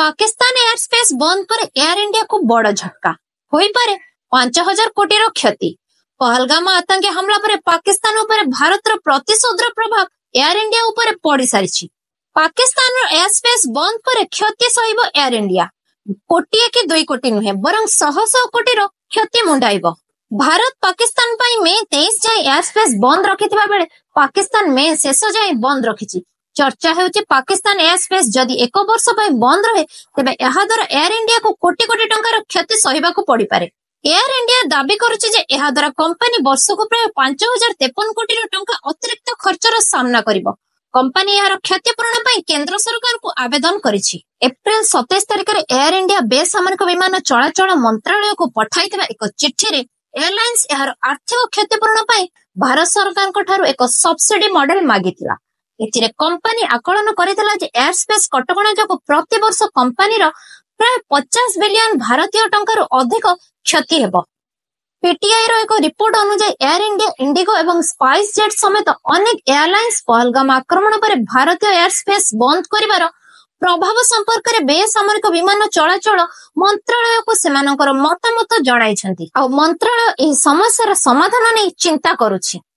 Pakistan air space बंद पर air India को बड़ झटका होई पारे 5000 कोटी क्षति। पहलगाम आतंकी हमला पर पाकिस्तान उपर भारतर प्रतिशोधर प्रभाव एयर इंडिया उपर पड़ी सारी। पाकिस्तान एयर स्पेस बंद पर क्षति सहिब एयर इंडिया कोटिए कि 2 कोटी नुहे बरं 100 कोटी क्षति मुंडाइब। भारत पाकिस्तान मे 23 जाए एयर स्पेस बंद रखिथिबा बेले पाकिस्तान मे शेष जाए बंद रखिछि। चर्चा हेउछि पाकिस्तान एयर स्पेस जदि 1 वर्ष बंद रहे तेबे एहा द्वारा एयर इंडिया को कोटी कोटी टंकार क्षति सहिबा को पड़ी पारे। एयर इंडिया दाबी करुछि जे एहा द्वारा कंपनी वर्ष को प्राय 5053 कोटी टंका अतिरिक्त खर्चर सामना करिवो। कंपनी यार क्षतिपूरण पई केंद्र सरकार को आवेदन करिछि। एप्रिल 27 तारिख रे एयर इंडिया बेसामरिक विमान चलाचल मंत्रालय को पठाइथिबा एक चिट्ठी रे एयरलाइंस यार आर्थिक क्षतिपूरण पई भारत सरकार को ठारू एक सब्सिडी मॉडल मागिथिला। एथिरे कंपनी आकलन करितला जे एयर स्पेस कटकणा जो प्रति वर्ष कंपनी रो प्राय 50 बिलियन भारतीय टंकार अधिक क्षति हेबो। पीटीआई रो एक रिपोर्ट अनुसार एयर इंडिया, इंडिगो एवं स्पाइस जेट समेत अनेक एयरलाइंस पहलगाम आक्रमण पर भारतीय एयर स्पेस बंद करिवार प्रभाव संपर्क रे बेसामरिक विमान चलाचल मंत्रालय को सेमानकर मतामत जणाइछंती। आ मंत्रालय एही समस्यार समाधान नै चिंता करूछि।